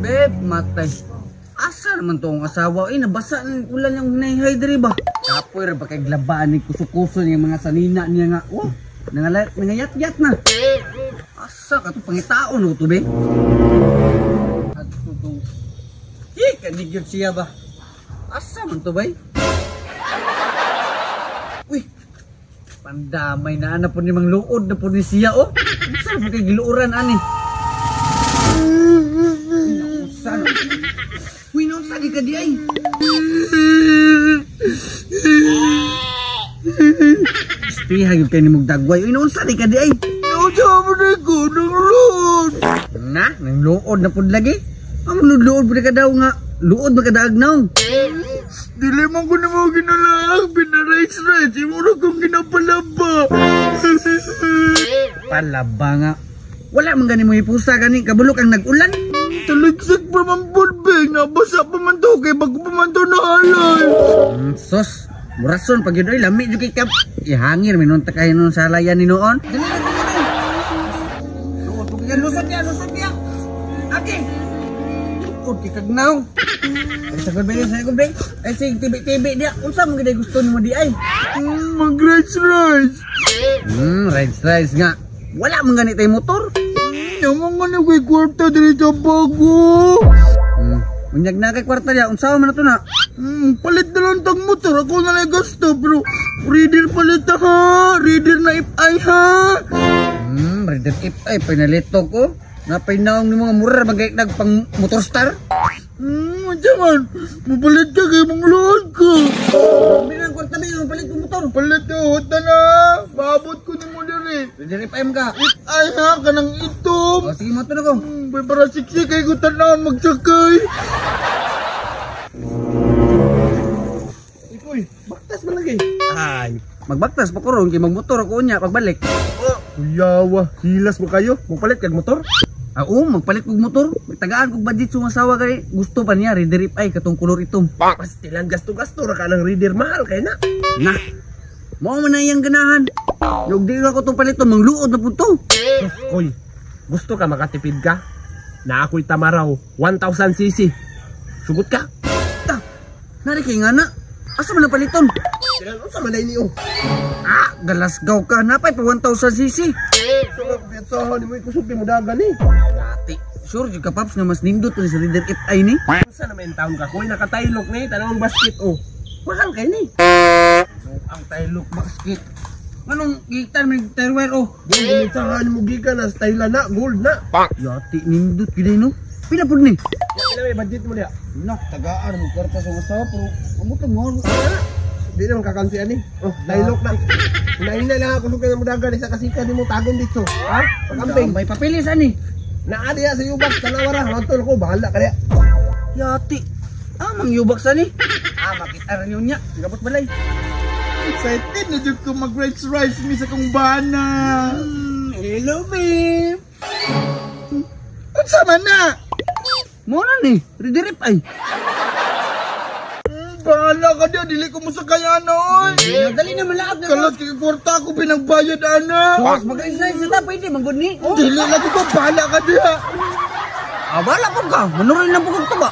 Beb, matay. Asa naman to ang asawa? Nabasa ng ulan yung hinahay diri ba? Kapoy ra ba kay glabaan ni kuso-kuso yung mga sanina niya nga. Oh, nangayat-yat na. Asa ka to pangitaon ko to, be? Adto to. Kanigyan siya ba? Asa man to, bay? Uy, pandamay na ana po ni mang luod na po ni siya, oh. Asa mo kay giluuran, ani? Sana. Uy, naon sa di ka di ay? Istiha yung kayo ni mong dagway. Uy, naon sa di ka di ay? Naon sa mo na ko, nang luod. Na, nang luod na po lagi? Ang luod po na ka daw nga. Luod magkadaag naong. Dili man ko na mga ginalaang. Pinarice-rice. Imuro kong ginapalaba. Palaba nga. Wala man gani mo ipusa gani. Kabulok ang nag-ulan. Taligsik pa man po, be. Nabasa pa man to. Kaya bago pa man to nahalay. Sos. Murason. Pag yun ay lami. Yung kikap. Ihangir. Minunta kayo nun sa halayan ni noon. Dali lang. Lusot niya. Lusot niya. Ate. Lusot kikagnaw. Ay sagod ba yun? Sagod ba yun? Ay sige. Tibi-tibi dia. Unsa mo ganda gusto mo di ay? Mag-rice-rice. Rice-rice nga. Wala man ganit ay motor. Naman nga na kay kwarta dili sa bago. Unyag na kay kwarta niya. Unsa man na to na? Palit na lang tag motor. Ako na lang gasto. Pero reader palit ha. Reader na if-ay ha. Reader if-ay. Pinalito ko. Napinaong ni mga mura. Magayag pang motor star. Diyan, mapalit ka kay mga load ko. Bilang kwarta ba yung palit ko motor? Palit ko, huta na. Babot ko ni mo diri. Reader if-ay ka. If-ay ha, kanang itom. O sige mo ito na ko. Para siksik kay ko tanawin magsakay. Ikoy, baktas man lagi. Ay, magbaktas pa ko ron kay magmotor ako niya pagbalik. Kuyawa, hilas mo kayo? Magpalit kag motor? Oo, magpalit kog motor. Tagaan kog budget sumasawa kay gusto pa niya reader if-ay katong kulor itom. Pasti lang gasto-gasto ra ka ng reader mahal kay na. Na. Mao man na iyang ganahan. Yung di ako tong paliton mangluod na punto. Sus, koy. Gusto ka makatipid ka? Na ako'y tamaraw 1000cc. Sugot ka? Ta. Nari kay nga na. Asa man ang paliton? Silang unsa man day niyo? Galasgaw ka na pa 1000cc. Sugot bitsahan ni mo ikusog di mo dagan ni. Dati. Sure jud ka paps nga mas nindot ni sa reader if-ay ni. Unsa na man taon ka koy nakataylok ni tanong basket oh. Mahal kay ni. Ang taylok basket. Anong gitan may terware oh? Yung gulitsahan mo gikan na style na gold na. Yati nindot giday no. Pila pud ni? Pila may budget mo dia? Nak tagaan mo kwarta sa usawa pero amo to mo. Di naman kakansi ani. Oh, taylok na. Hinahinay lang ako sugay mo dagan sa kasika di mo tagon dito. Ha? Pagamping. May papilis ani. Naa diya sa yubak sa nawara. Hantol ko bahala ka diya. Yati. Mang yubak sa ni. Makita rin yun niya. Gabot balay. Excited na dyan ko mag-rice-rice mi sa kong bana. Hello, babe. Ang sama na? Muna ni, reader if-ay. Bahala ka diya, dili ko mo sa kaya noon. Dali na malakad na. Kalas kaya kwarta ko pinagbayad, ana. Sos, mag-rice-rice ita, pwede, manggod ni. Dili na ko, bahala ka diya. Bahala po ka, manurin lang po kong tuba.